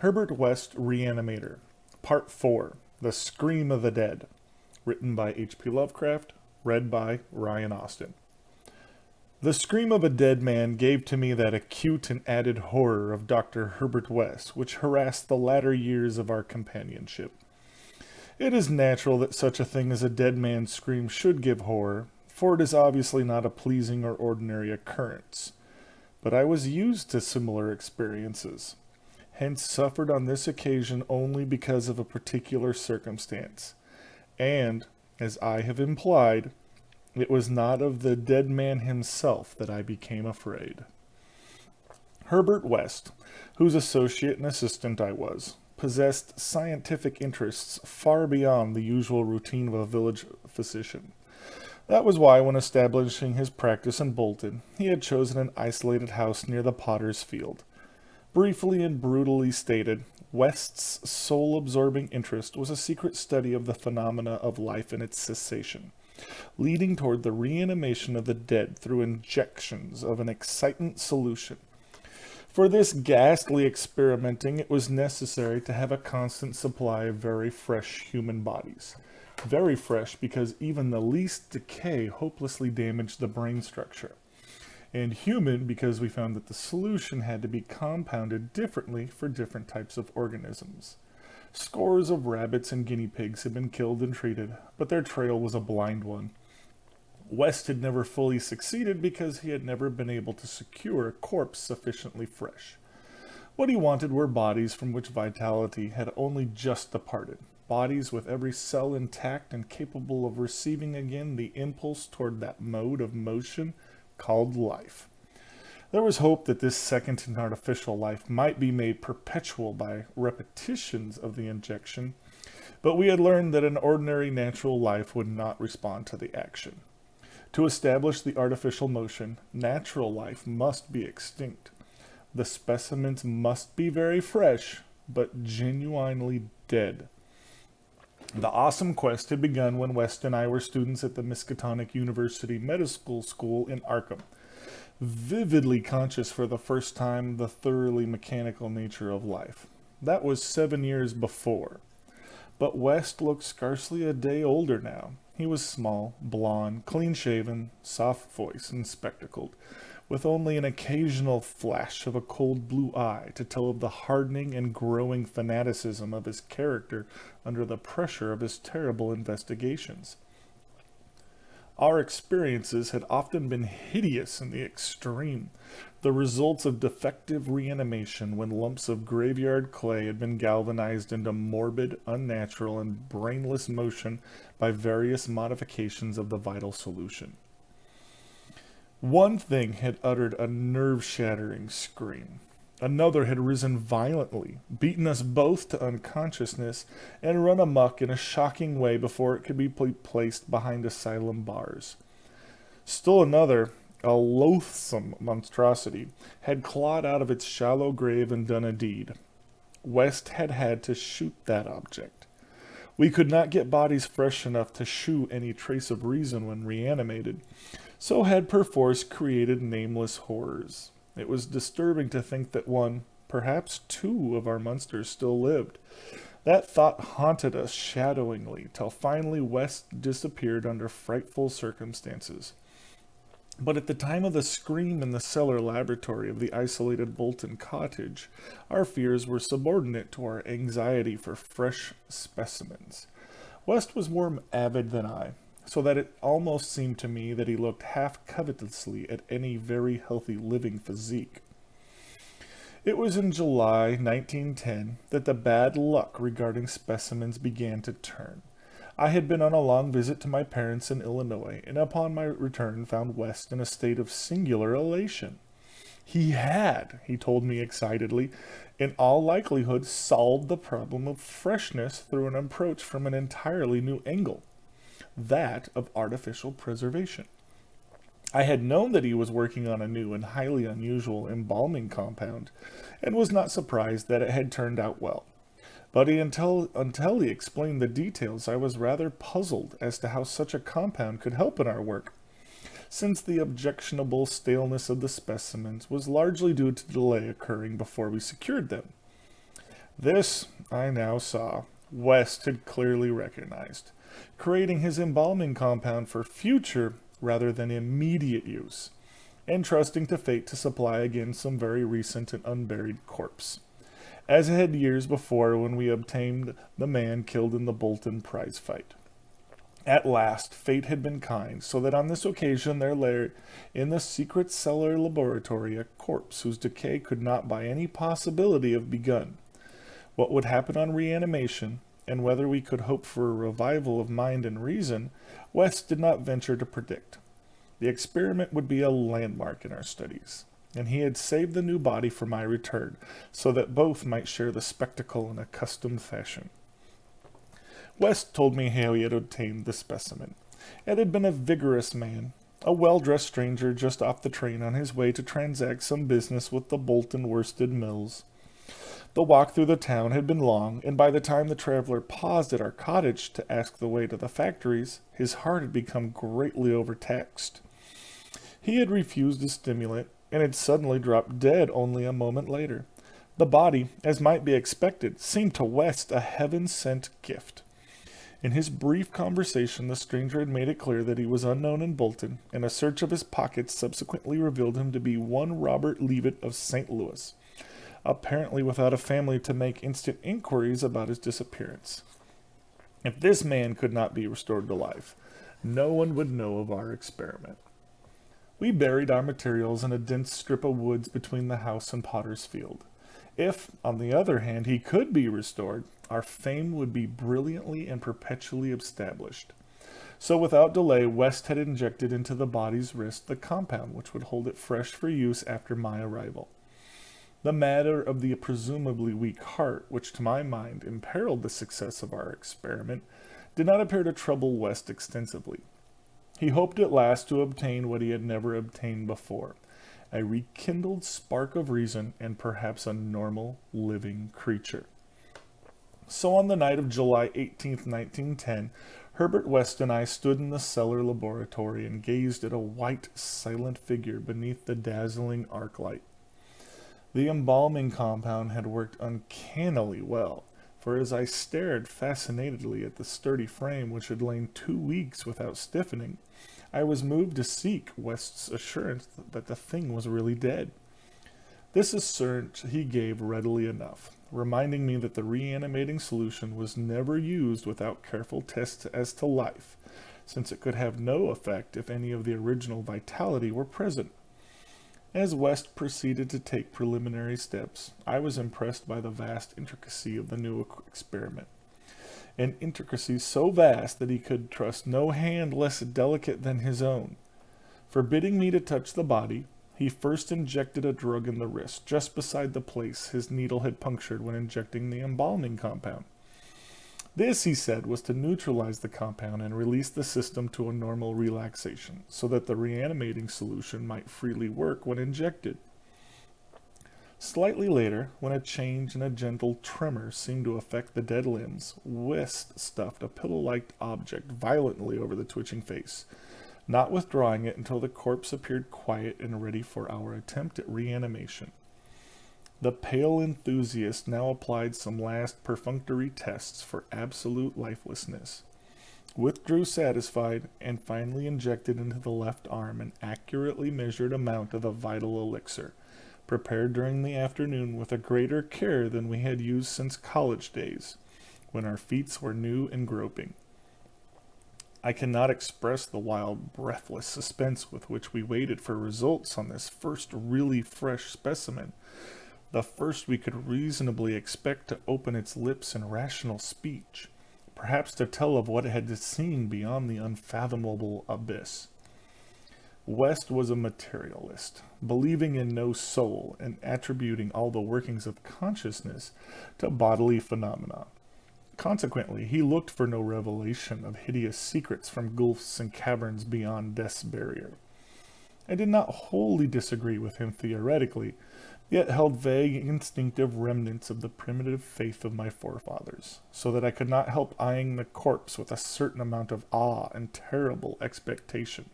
Herbert West Reanimator, Part 4, The Scream of the Dead, written by H.P. Lovecraft, read by Ryan Austin. The scream of a dead man gave to me that acute and added horror of Dr. Herbert West, which harassed the latter years of our companionship. It is natural that such a thing as a dead man's scream should give horror, for it is obviously not a pleasing or ordinary occurrence. But I was used to similar experiences, hence suffered on this occasion only because of a particular circumstance. And, as I have implied, it was not of the dead man himself that I became afraid. Herbert West, whose associate and assistant I was, possessed scientific interests far beyond the usual routine of a village physician. That was why, when establishing his practice in Bolton, he had chosen an isolated house near the potter's field. Briefly and brutally stated, West's soul-absorbing interest was a secret study of the phenomena of life and its cessation, leading toward the reanimation of the dead through injections of an excitant solution. For this ghastly experimenting, it was necessary to have a constant supply of very fresh human bodies. Very fresh because even the least decay hopelessly damaged the brain structure. And human because we found that the solution had to be compounded differently for different types of organisms. Scores of rabbits and guinea pigs had been killed and treated, but their trail was a blind one. West had never fully succeeded because he had never been able to secure a corpse sufficiently fresh. What he wanted were bodies from which vitality had only just departed, bodies with every cell intact and capable of receiving again the impulse toward that mode of motion called life. There was hope that this second and artificial life might be made perpetual by repetitions of the injection, but we had learned that an ordinary natural life would not respond to the action. To establish the artificial motion, natural life must be extinct. The specimens must be very fresh, but genuinely dead. The awesome quest had begun when West and I were students at the Miskatonic University Medical School in Arkham, vividly conscious for the first time the thoroughly mechanical nature of life. That was 7 years before. But West looked scarcely a day older now. He was small, blond, clean-shaven, soft-voiced, and spectacled, with only an occasional flash of a cold blue eye to tell of the hardening and growing fanaticism of his character under the pressure of his terrible investigations. Our experiences had often been hideous in the extreme, the results of defective reanimation when lumps of graveyard clay had been galvanized into morbid, unnatural, and brainless motion by various modifications of the vital solution. One thing had uttered a nerve-shattering scream. Another had risen violently, beaten us both to unconsciousness, and run amok in a shocking way before it could be placed behind asylum bars. Still another, a loathsome monstrosity, had clawed out of its shallow grave and done a deed. West had had to shoot that object. We could not get bodies fresh enough to shew any trace of reason when reanimated, so had perforce created nameless horrors. It was disturbing to think that one, perhaps two, of our monsters still lived. That thought haunted us shadowingly, till finally West disappeared under frightful circumstances. But at the time of the scream in the cellar laboratory of the isolated Bolton cottage, our fears were subordinate to our anxiety for fresh specimens. West was more avid than I, so that it almost seemed to me that he looked half covetously at any very healthy living physique. It was in July 1910 that the bad luck regarding specimens began to turn. I had been on a long visit to my parents in Illinois, and upon my return found West in a state of singular elation. He told me excitedly, in all likelihood solved the problem of freshness through an approach from an entirely new angle, that of artificial preservation. I had known that he was working on a new and highly unusual embalming compound, and was not surprised that it had turned out well. But until he explained the details, I was rather puzzled as to how such a compound could help in our work, since the objectionable staleness of the specimens was largely due to delay occurring before we secured them. This, I now saw, West had clearly recognized, creating his embalming compound for future rather than immediate use, and trusting to fate to supply again some very recent and unburied corpse, as it had years before when we obtained the man killed in the Bolton prize fight. At last, fate had been kind, so that on this occasion there lay in the secret cellar laboratory a corpse whose decay could not by any possibility have begun. What would happen on reanimation, and whether we could hope for a revival of mind and reason, West did not venture to predict. The experiment would be a landmark in our studies, and he had saved the new body for my return, so that both might share the spectacle in accustomed fashion. West told me how he had obtained the specimen. It had been a vigorous man, a well-dressed stranger just off the train on his way to transact some business with the Bolton Worsted Mills. The walk through the town had been long, and by the time the traveler paused at our cottage to ask the way to the factories, his heart had become greatly overtaxed. He had refused a stimulant, and had suddenly dropped dead only a moment later. The body, as might be expected, seemed to West a heaven-sent gift. In his brief conversation, the stranger had made it clear that he was unknown in Bolton, and a search of his pockets subsequently revealed him to be one Robert Leavitt of St. Louis, apparently without a family to make instant inquiries about his disappearance. If this man could not be restored to life, no one would know of our experiment. We buried our materials in a dense strip of woods between the house and Potter's Field. If, on the other hand, he could be restored, our fame would be brilliantly and perpetually established. So without delay, West had injected into the body's wrist the compound which would hold it fresh for use after my arrival. The matter of the presumably weak heart, which to my mind imperiled the success of our experiment, did not appear to trouble West extensively. He hoped at last to obtain what he had never obtained before, a rekindled spark of reason and perhaps a normal, living creature. So on the night of July 18th, 1910, Herbert West and I stood in the cellar laboratory and gazed at a white, silent figure beneath the dazzling arc light. The embalming compound had worked uncannily well, for as I stared fascinatedly at the sturdy frame which had lain 2 weeks without stiffening, I was moved to seek West's assurance that the thing was really dead. This assurance he gave readily enough, reminding me that the reanimating solution was never used without careful tests as to life, since it could have no effect if any of the original vitality were present. As West proceeded to take preliminary steps, I was impressed by the vast intricacy of the new experiment. An intricacy so vast that he could trust no hand less delicate than his own. Forbidding me to touch the body, he first injected a drug in the wrist, just beside the place his needle had punctured when injecting the embalming compound. This, he said, was to neutralize the compound and release the system to a normal relaxation, so that the reanimating solution might freely work when injected. Slightly later, when a change and a gentle tremor seemed to affect the dead limbs, West stuffed a pillow-like object violently over the twitching face, not withdrawing it until the corpse appeared quiet and ready for our attempt at reanimation. The pale enthusiast now applied some last perfunctory tests for absolute lifelessness, withdrew satisfied, and finally injected into the left arm an accurately measured amount of the vital elixir, prepared during the afternoon with a greater care than we had used since college days, when our feet were new and groping. I cannot express the wild, breathless suspense with which we waited for results on this first really fresh specimen, the first we could reasonably expect to open its lips in rational speech, perhaps to tell of what it had seen beyond the unfathomable abyss. West was a materialist, believing in no soul and attributing all the workings of consciousness to bodily phenomena. Consequently, he looked for no revelation of hideous secrets from gulfs and caverns beyond death's barrier. I did not wholly disagree with him theoretically, yet held vague instinctive remnants of the primitive faith of my forefathers, so that I could not help eyeing the corpse with a certain amount of awe and terrible expectation.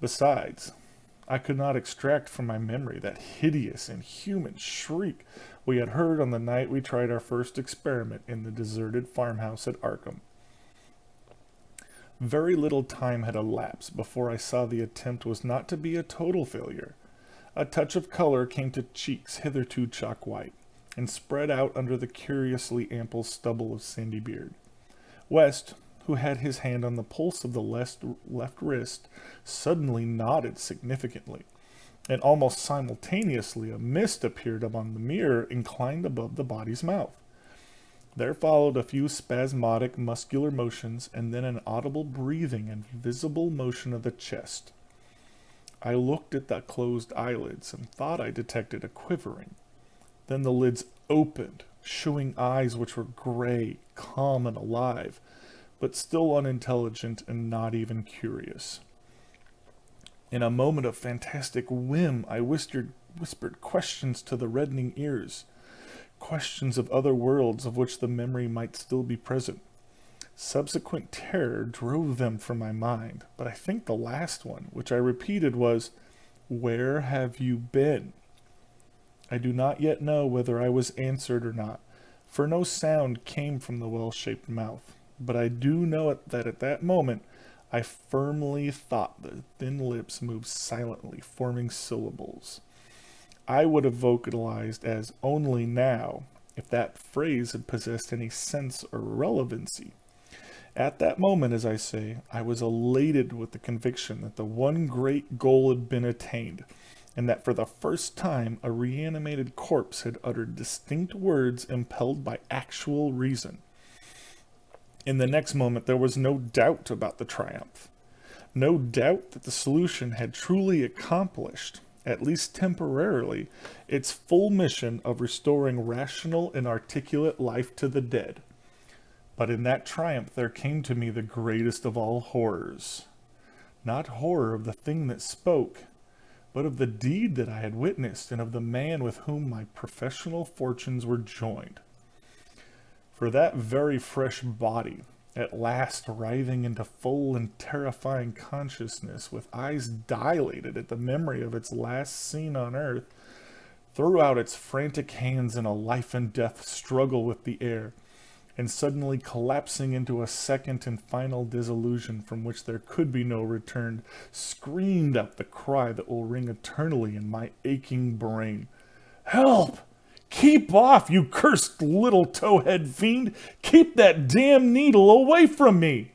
Besides, I could not extract from my memory that hideous, inhuman shriek we had heard on the night we tried our first experiment in the deserted farmhouse at Arkham. Very little time had elapsed before I saw the attempt was not to be a total failure. A touch of color came to cheeks hitherto chalk white, and spread out under the curiously ample stubble of sandy beard. West, who had his hand on the pulse of the left wrist, suddenly nodded significantly, and almost simultaneously a mist appeared among the mirror inclined above the body's mouth. There followed a few spasmodic muscular motions, and then an audible breathing and visible motion of the chest. I looked at the closed eyelids and thought I detected a quivering. Then the lids opened, showing eyes which were gray, calm, and alive, but still unintelligent and not even curious. In a moment of fantastic whim, I whispered questions to the reddening ears, questions of other worlds of which the memory might still be present. Subsequent terror drove them from my mind, but I think the last one, which I repeated, was, "Where have you been?" I do not yet know whether I was answered or not, for no sound came from the well-shaped mouth, but I do know that at that moment I firmly thought the thin lips moved silently, forming syllables. I would have vocalized as "only now" if that phrase had possessed any sense or relevancy. At that moment, as I say, I was elated with the conviction that the one great goal had been attained, and that for the first time a reanimated corpse had uttered distinct words impelled by actual reason. In the next moment there was no doubt about the triumph. No doubt that the solution had truly accomplished, at least temporarily, its full mission of restoring rational and articulate life to the dead. But in that triumph there came to me the greatest of all horrors. Not horror of the thing that spoke, but of the deed that I had witnessed and of the man with whom my professional fortunes were joined. For that very fresh body, at last writhing into full and terrifying consciousness, with eyes dilated at the memory of its last scene on earth, threw out its frantic hands in a life and death struggle with the air, and suddenly collapsing into a second and final dissolution from which there could be no return, screamed out the cry that will ring eternally in my aching brain. "Help! Keep off, you cursed little towhead fiend! Keep that damn needle away from me!"